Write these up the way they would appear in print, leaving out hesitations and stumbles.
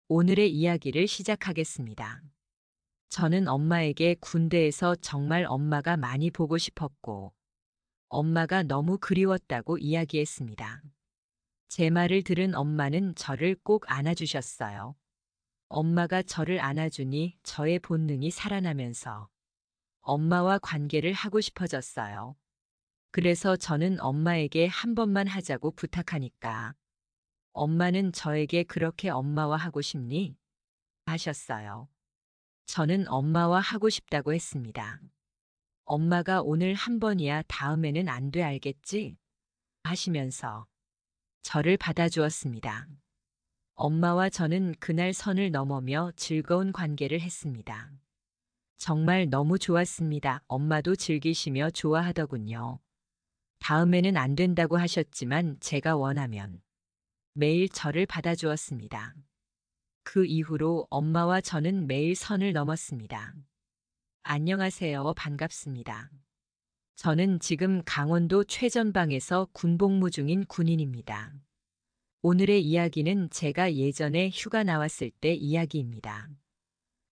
오늘의 이야기를 시작하겠습니다. 저는 엄마에게 군대에서 정말 엄마가 많이 보고 싶었고, 엄마가 너무 그리웠다고 이야기했습니다. 제 말을 들은 엄마는 저를 꼭 안아주셨어요. 엄마가 저를 안아주니 저의 본능이 살아나면서 엄마와 관계를 하고 싶어졌어요. 그래서 저는 엄마에게 한 번만 하자고 부탁하니까 엄마는 저에게 그렇게 엄마와 하고 싶니? 하셨어요. 저는 엄마와 하고 싶다고 했습니다. 엄마가 오늘 한 번이야 다음에는 안 돼 알겠지? 하시면서 저를 받아주었습니다. 엄마와 저는 그날 선을 넘으며 즐거운 관계를 했습니다. 정말 너무 좋았습니다. 엄마도 즐기시며 좋아하더군요. 다음에는 안 된다고 하셨지만 제가 원하면 매일 저를 받아주었습니다. 그 이후로 엄마와 저는 매일 선을 넘었습니다. 안녕하세요. 반갑습니다. 저는 지금 강원도 최전방에서 군복무 중인 군인입니다. 오늘의 이야기는 제가 예전에 휴가 나왔을 때 이야기입니다.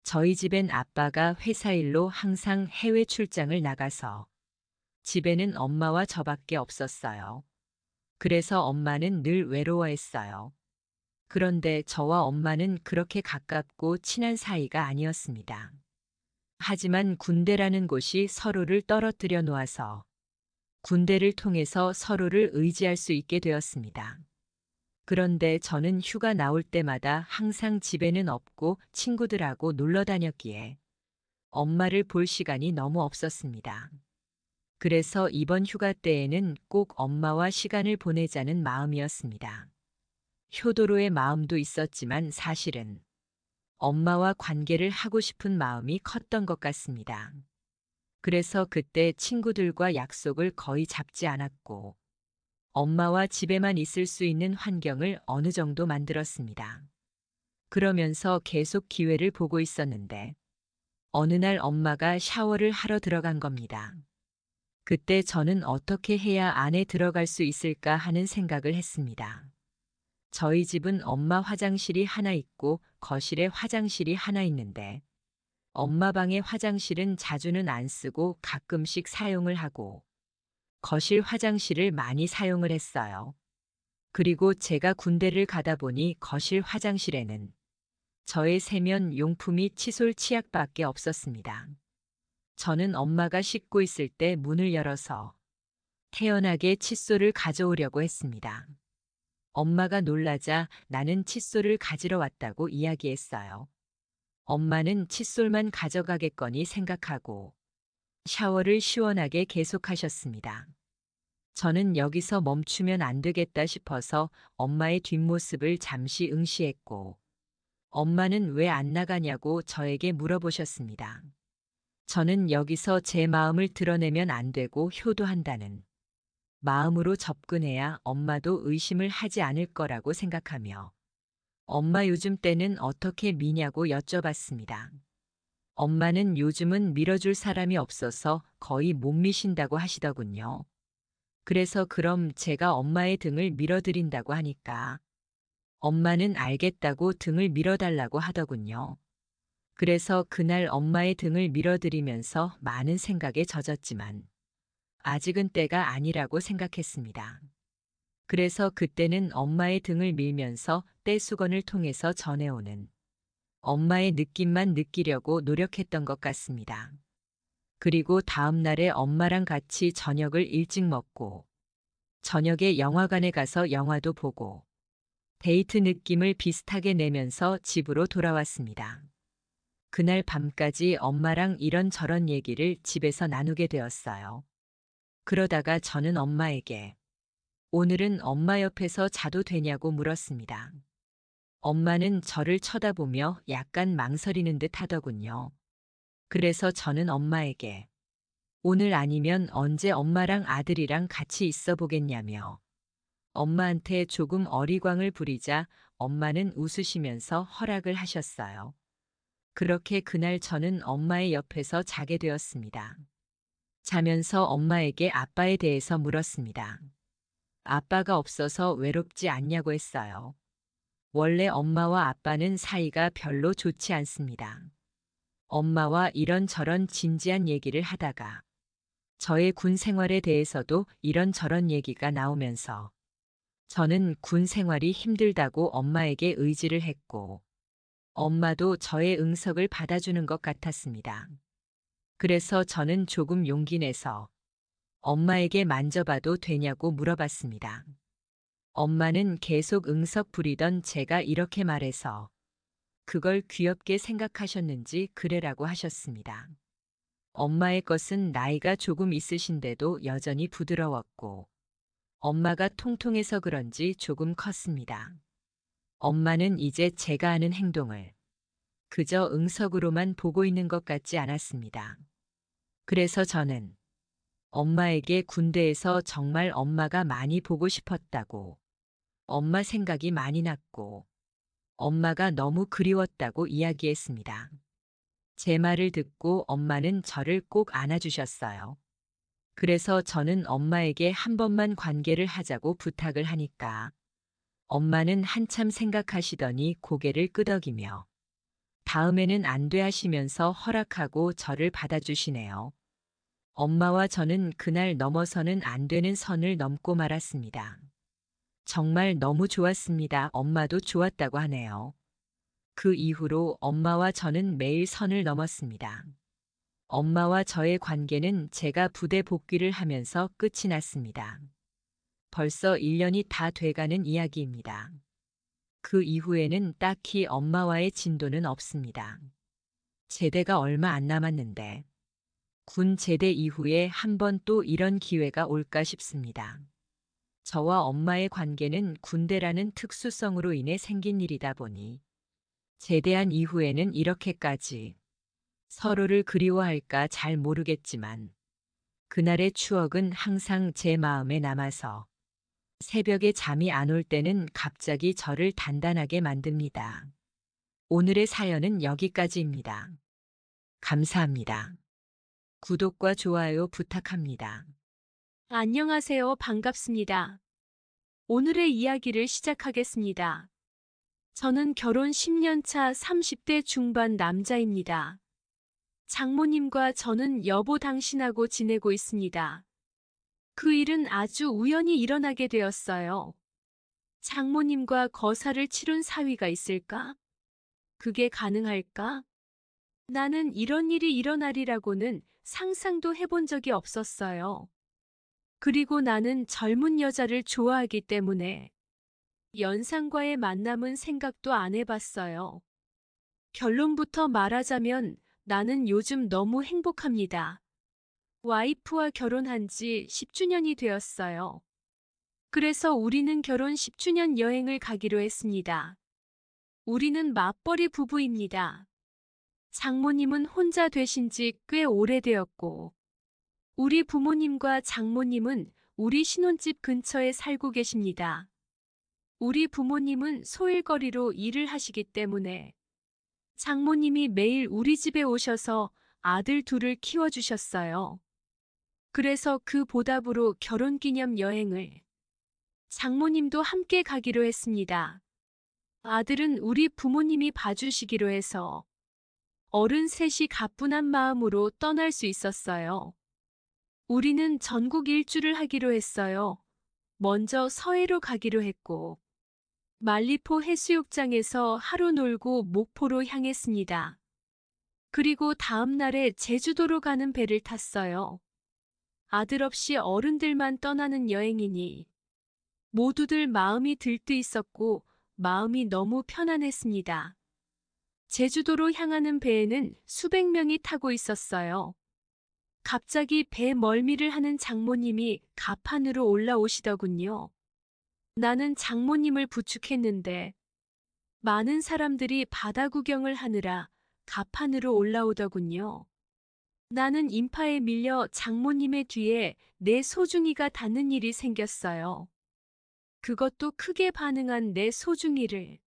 저희 집엔 아빠가 회사 일로 항상 해외 출장을 나가서 집에는 엄마와 저밖에 없었어요. 그래서 엄마는 늘 외로워했어요. 그런데 저와 엄마는 그렇게 가깝고 친한 사이가 아니었습니다. 하지만 군대라는 곳이 서로를 떨어뜨려 놓아서 군대를 통해서 서로를 의지할 수 있게 되었습니다. 그런데 저는 휴가 나올 때마다 항상 집에는 없고 친구들하고 놀러 다녔기에 엄마를 볼 시간이 너무 없었습니다. 그래서 이번 휴가 때에는 꼭 엄마와 시간을 보내자는 마음이었습니다. 효도로의 마음도 있었지만 사실은 엄마와 관계를 하고 싶은 마음이 컸던 것 같습니다. 그래서 그때 친구들과 약속을 거의 잡지 않았고, 엄마와 집에만 있을 수 있는 환경을 어느 정도 만들었습니다. 그러면서 계속 기회를 보고 있었는데, 어느 날 엄마가 샤워를 하러 들어간 겁니다. 그때 저는 어떻게 해야 안에 들어갈 수 있을까 하는 생각을 했습니다. 저희 집은 엄마 화장실이 하나 있고 거실에 화장실이 하나 있는데, 엄마 방의 화장실은 자주는 안 쓰고 가끔씩 사용을 하고 거실 화장실을 많이 사용을 했어요. 그리고 제가 군대를 가다 보니 거실 화장실에는 저의 세면 용품이 칫솔 치약밖에 없었습니다. 저는 엄마가 씻고 있을 때 문을 열어서 태연하게 칫솔을 가져오려고 했습니다. 엄마가 놀라자 나는 칫솔을 가지러 왔다고 이야기했어요. 엄마는 칫솔만 가져가겠거니 생각하고 샤워를 시원하게 계속하셨습니다. 저는 여기서 멈추면 안 되겠다 싶어서 엄마의 뒷모습을 잠시 응시했고, 엄마는 왜 안 나가냐고 저에게 물어보셨습니다. 저는 여기서 제 마음을 드러내면 안 되고 효도한다는 마음으로 접근해야 엄마도 의심을 하지 않을 거라고 생각하며, 엄마 요즘 때는 어떻게 미냐고 여쭤봤습니다. 엄마는 요즘은 밀어줄 사람이 없어서 거의 못 미신다고 하시더군요. 그래서 그럼 제가 엄마의 등을 밀어드린다고 하니까 엄마는 알겠다고 등을 밀어달라고 하더군요. 그래서 그날 엄마의 등을 밀어드리면서 많은 생각에 젖었지만 아직은 때가 아니라고 생각했습니다. 그래서 그때는 엄마의 등을 밀면서 떼수건을 통해서 전해오는 엄마의 느낌만 느끼려고 노력했던 것 같습니다. 그리고 다음 날에 엄마랑 같이 저녁을 일찍 먹고 저녁에 영화관에 가서 영화도 보고 데이트 느낌을 비슷하게 내면서 집으로 돌아왔습니다. 그날 밤까지 엄마랑 이런저런 얘기를 집에서 나누게 되었어요. 그러다가 저는 엄마에게 오늘은 엄마 옆에서 자도 되냐고 물었습니다. 엄마는 저를 쳐다보며 약간 망설이는 듯 하더군요. 그래서 저는 엄마에게 오늘 아니면 언제 엄마랑 아들이랑 같이 있어 보겠냐며 엄마한테 조금 어리광을 부리자 엄마는 웃으시면서 허락을 하셨어요. 그렇게 그날 저는 엄마의 옆에서 자게 되었습니다. 자면서 엄마에게 아빠에 대해서 물었습니다. 아빠가 없어서 외롭지 않냐고 했어요. 원래 엄마와 아빠는 사이가 별로 좋지 않습니다. 엄마와 이런저런 진지한 얘기를 하다가 저의 군 생활에 대해서도 이런저런 얘기가 나오면서 저는 군 생활이 힘들다고 엄마에게 의지를 했고 엄마도 저의 응석을 받아주는 것 같았습니다. 그래서 저는 조금 용기 내서 엄마에게 만져봐도 되냐고 물어봤습니다. 엄마는 계속 응석 부리던 제가 이렇게 말해서 그걸 귀엽게 생각하셨는지 그래라고 하셨습니다. 엄마의 것은 나이가 조금 있으신데도 여전히 부드러웠고 엄마가 통통해서 그런지 조금 컸습니다. 엄마는 이제 제가 하는 행동을 그저 응석으로만 보고 있는 것 같지 않았습니다. 그래서 저는 엄마에게 군대에서 정말 엄마가 많이 보고 싶었다고, 엄마 생각이 많이 났고, 엄마가 너무 그리웠다고 이야기했습니다. 제 말을 듣고 엄마는 저를 꼭 안아주셨어요. 그래서 저는 엄마에게 한 번만 관계를 하자고 부탁을 하니까 엄마는 한참 생각하시더니 고개를 끄덕이며 다음에는 안 돼 하시면서 허락하고 저를 받아주시네요. 엄마와 저는 그날 넘어서는 안 되는 선을 넘고 말았습니다. 정말 너무 좋았습니다. 엄마도 좋았다고 하네요. 그 이후로 엄마와 저는 매일 선을 넘었습니다. 엄마와 저의 관계는 제가 부대 복귀를 하면서 끝이 났습니다. 벌써 1년이 다 돼가는 이야기입니다. 그 이후에는 딱히 엄마와의 진도는 없습니다. 제대가 얼마 안 남았는데 군 제대 이후에 한 번 또 이런 기회가 올까 싶습니다. 저와 엄마의 관계는 군대라는 특수성으로 인해 생긴 일이다 보니 제대한 이후에는 이렇게까지 서로를 그리워할까 잘 모르겠지만 그날의 추억은 항상 제 마음에 남아서 새벽에 잠이 안 올 때는 갑자기 저를 단단하게 만듭니다. 오늘의 사연은 여기까지입니다. 감사합니다. 구독과 좋아요 부탁합니다. 안녕하세요. 반갑습니다. 오늘의 이야기를 시작하겠습니다. 저는 결혼 10년 차 30대 중반 남자입니다. 장모님과 저는 여보 당신하고 지내고 있습니다. 그 일은 아주 우연히 일어나게 되었어요. 장모님과 거사를 치룬 사위가 있을까? 그게 가능할까? 나는 이런 일이 일어나리라고는 상상도 해본 적이 없었어요. 그리고 나는 젊은 여자를 좋아하기 때문에 연상과의 만남은 생각도 안 해봤어요. 결론부터 말하자면 나는 요즘 너무 행복합니다. 와이프와 결혼한 지 10주년이 되었어요. 그래서 우리는 결혼 10주년 여행을 가기로 했습니다. 우리는 맞벌이 부부입니다. 장모님은 혼자 되신 지 꽤 오래되었고, 우리 부모님과 장모님은 우리 신혼집 근처에 살고 계십니다. 우리 부모님은 소일거리로 일을 하시기 때문에 장모님이 매일 우리 집에 오셔서 아들 둘을 키워주셨어요. 그래서 그 보답으로 결혼기념 여행을 장모님도 함께 가기로 했습니다. 아들은 우리 부모님이 봐주시기로 해서 어른 셋이 가뿐한 마음으로 떠날 수 있었어요. 우리는 전국 일주를 하기로 했어요. 먼저 서해로 가기로 했고, 말리포 해수욕장에서 하루 놀고 목포로 향했습니다. 그리고 다음 날에 제주도로 가는 배를 탔어요. 아들 없이 어른들만 떠나는 여행이니 모두들 마음이 들뜨 있었고 마음이 너무 편안했습니다. 제주도로 향하는 배에는 수백 명이 타고 있었어요. 갑자기 배 멀미를 하는 장모님이 갑판으로 올라오시더군요. 나는 장모님을 부축했는데 많은 사람들이 바다 구경을 하느라 갑판으로 올라오더군요. 나는 인파에 밀려 장모님의 뒤에 내 소중이가 닿는 일이 생겼어요. 그것도 크게 반응한 내 소중이를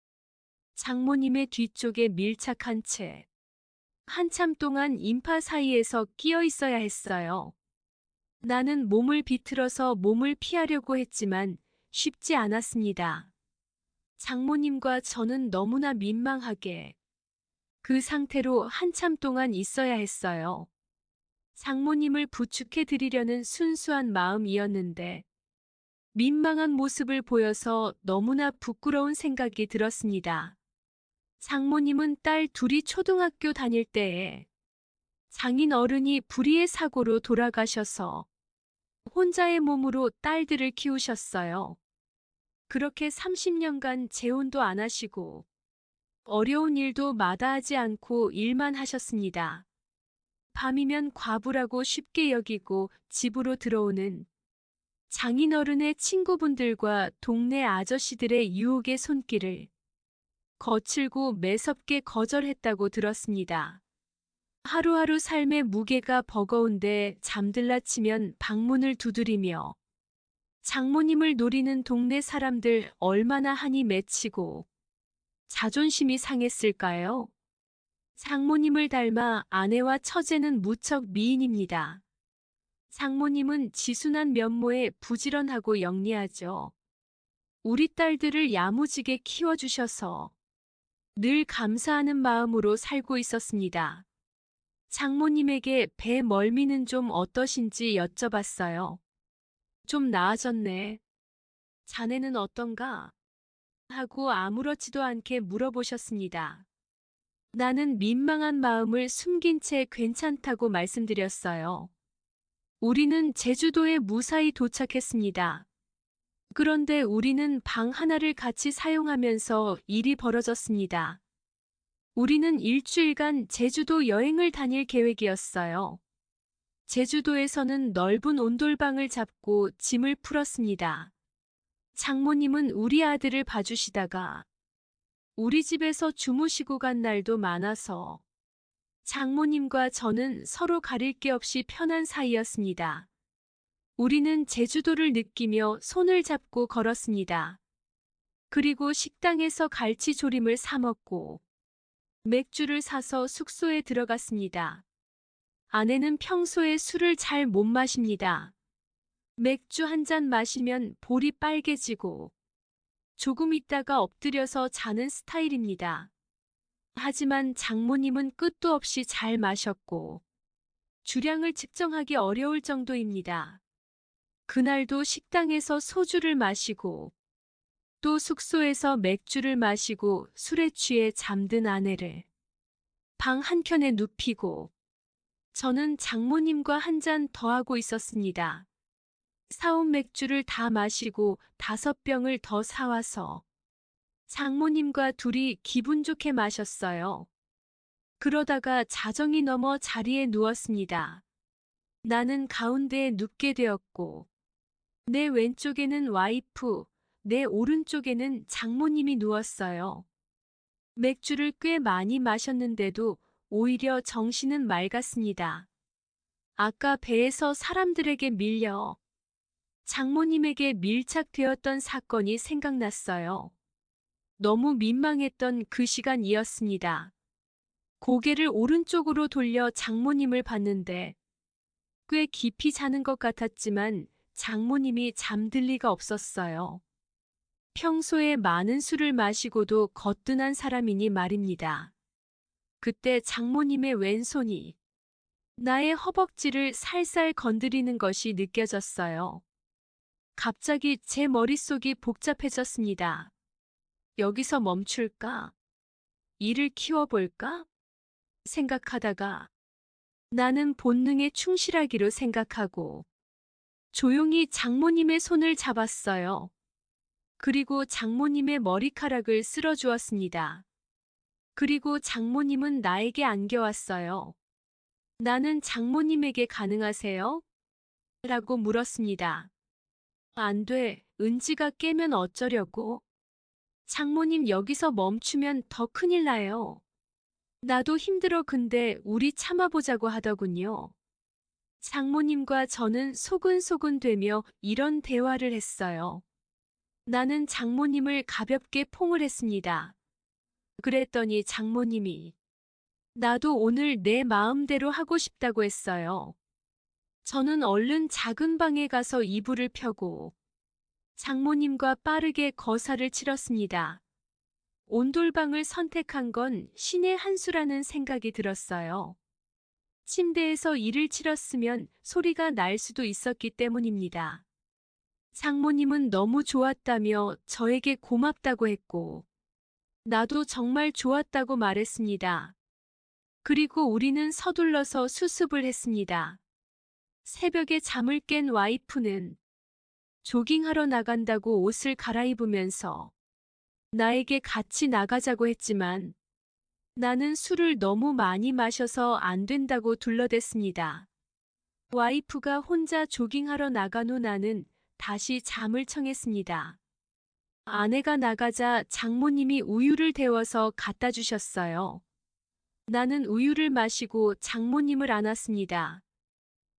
장모님의 뒤쪽에 밀착한 채 한참 동안 인파 사이에서 끼어 있어야 했어요. 나는 몸을 비틀어서 몸을 피하려고 했지만 쉽지 않았습니다. 장모님과 저는 너무나 민망하게 그 상태로 한참 동안 있어야 했어요. 장모님을 부축해 드리려는 순수한 마음이었는데 민망한 모습을 보여서 너무나 부끄러운 생각이 들었습니다. 장모님은 딸 둘이 초등학교 다닐 때에 장인 어른이 불의의 사고로 돌아가셔서 혼자의 몸으로 딸들을 키우셨어요. 그렇게 30년간 재혼도 안 하시고 어려운 일도 마다하지 않고 일만 하셨습니다. 밤이면 과부라고 쉽게 여기고 집으로 들어오는 장인어른의 친구분들과 동네 아저씨들의 유혹의 손길을 거칠고 매섭게 거절했다고 들었습니다. 하루하루 삶의 무게가 버거운데 잠들라 치면 방문을 두드리며 장모님을 노리는 동네 사람들 얼마나 한이 맺히고 자존심이 상했을까요? 장모님을 닮아 아내와 처제는 무척 미인입니다. 장모님은 지순한 면모에 부지런하고 영리하죠. 우리 딸들을 야무지게 키워주셔서 늘 감사하는 마음으로 살고 있었습니다. 장모님에게 배 멀미는 좀 어떠신지 여쭤봤어요. 좀 나아졌네. 자네는 어떤가? 하고 아무렇지도 않게 물어보셨습니다. 나는 민망한 마음을 숨긴 채 괜찮다고 말씀드렸어요. 우리는 제주도에 무사히 도착했습니다. 그런데 우리는 방 하나를 같이 사용하면서 일이 벌어졌습니다. 우리는 일주일간 제주도 여행을 다닐 계획이었어요. 제주도에서는 넓은 온돌방을 잡고 짐을 풀었습니다. 장모님은 우리 아들을 봐주시다가 우리 집에서 주무시고 간 날도 많아서 장모님과 저는 서로 가릴 게 없이 편한 사이였습니다. 우리는 제주도를 느끼며 손을 잡고 걸었습니다. 그리고 식당에서 갈치조림을 사 먹고 맥주를 사서 숙소에 들어갔습니다. 아내는 평소에 술을 잘 못 마십니다. 맥주 한 잔 마시면 볼이 빨개지고 조금 있다가 엎드려서 자는 스타일입니다. 하지만 장모님은 끝도 없이 잘 마셨고 주량을 측정하기 어려울 정도입니다. 그날도 식당에서 소주를 마시고 또 숙소에서 맥주를 마시고 술에 취해 잠든 아내를 방 한켠에 눕히고 저는 장모님과 한 잔 더 하고 있었습니다. 사온 맥주를 다 마시고 5병을 더 사와서 장모님과 둘이 기분 좋게 마셨어요. 그러다가 자정이 넘어 자리에 누웠습니다. 나는 가운데에 눕게 되었고 내 왼쪽에는 와이프, 내 오른쪽에는 장모님이 누웠어요. 맥주를 꽤 많이 마셨는데도 오히려 정신은 맑았습니다. 아까 배에서 사람들에게 밀려 장모님에게 밀착되었던 사건이 생각났어요. 너무 민망했던 그 시간이었습니다. 고개를 오른쪽으로 돌려 장모님을 봤는데 꽤 깊이 자는 것 같았지만 장모님이 잠들 리가 없었어요. 평소에 많은 술을 마시고도 거뜬한 사람이니 말입니다. 그때 장모님의 왼손이 나의 허벅지를 살살 건드리는 것이 느껴졌어요. 갑자기 제 머릿속이 복잡해졌습니다. 여기서 멈출까? 일을 키워볼까? 생각하다가 나는 본능에 충실하기로 생각하고 조용히 장모님의 손을 잡았어요. 그리고 장모님의 머리카락을 쓸어주었습니다. 그리고 장모님은 나에게 안겨왔어요. 나는 장모님에게 가능하세요? 라고 물었습니다. 안 돼, 은지가 깨면 어쩌려고? 장모님 여기서 멈추면 더 큰일 나요. 나도 힘들어 근데 우리 참아보자고 하더군요. 장모님과 저는 소근소근 되며 이런 대화를 했어요. 나는 장모님을 가볍게 포을 했습니다. 그랬더니 장모님이 나도 오늘 내 마음대로 하고 싶다고 했어요. 저는 얼른 작은 방에 가서 이불을 펴고 장모님과 빠르게 거사를 치렀습니다. 온돌방을 선택한 건 신의 한 수라는 생각이 들었어요. 침대에서 일을 치렀으면 소리가 날 수도 있었기 때문입니다. 장모님은 너무 좋았다며 저에게 고맙다고 했고, 나도 정말 좋았다고 말했습니다. 그리고 우리는 서둘러서 수습을 했습니다. 새벽에 잠을 깬 와이프는 조깅하러 나간다고 옷을 갈아입으면서 나에게 같이 나가자고 했지만 나는 술을 너무 많이 마셔서 안 된다고 둘러댔습니다. 와이프가 혼자 조깅하러 나간 후 나는 다시 잠을 청했습니다. 아내가 나가자 장모님이 우유를 데워서 갖다 주셨어요. 나는 우유를 마시고 장모님을 안았습니다.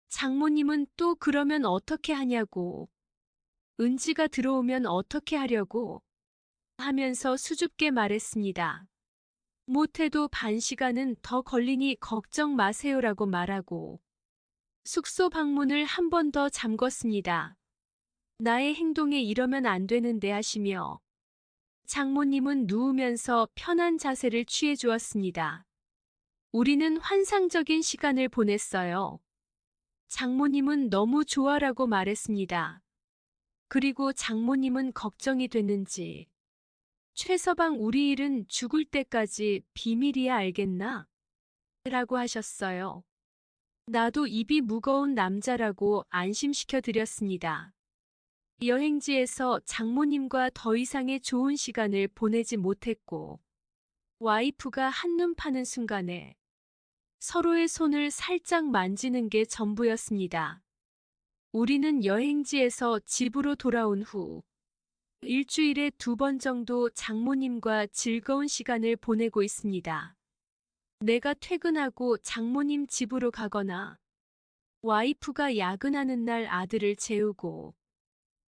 장모님은 또 그러면 어떻게 하냐고, 은지가 들어오면 어떻게 하려고 하면서 수줍게 말했습니다. 못해도 반 시간은 더 걸리니 걱정 마세요라고 말하고 숙소 방문을 한 번 더 잠궜습니다. 나의 행동에 이러면 안 되는데 하시며 장모님은 누우면서 편한 자세를 취해 주었습니다. 우리는 환상적인 시간을 보냈어요. 장모님은 너무 좋아라고 말했습니다. 그리고 장모님은 걱정이 됐는지 최서방 우리 일은 죽을 때까지 비밀이야 알겠나? 라고 하셨어요. 나도 입이 무거운 남자라고 안심시켜 드렸습니다. 여행지에서 장모님과 더 이상의 좋은 시간을 보내지 못했고 와이프가 한눈 파는 순간에 서로의 손을 살짝 만지는 게 전부였습니다. 우리는 여행지에서 집으로 돌아온 후 일주일에 2번 정도 장모님과 즐거운 시간을 보내고 있습니다. 내가 퇴근하고 장모님 집으로 가거나 와이프가 야근하는 날 아들을 재우고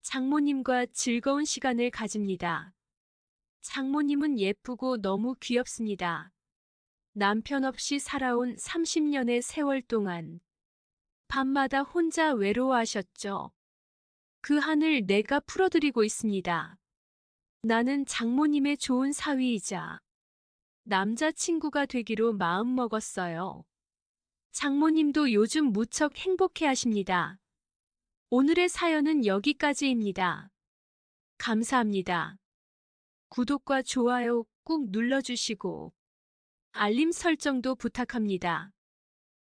장모님과 즐거운 시간을 가집니다. 장모님은 예쁘고 너무 귀엽습니다. 남편 없이 살아온 30년의 세월 동안 밤마다 혼자 외로워하셨죠. 그 한을 내가 풀어드리고 있습니다. 나는 장모님의 좋은 사위이자 남자친구가 되기로 마음먹었어요. 장모님도 요즘 무척 행복해 하십니다. 오늘의 사연은 여기까지입니다. 감사합니다. 구독과 좋아요 꾹 눌러주시고 알림 설정도 부탁합니다.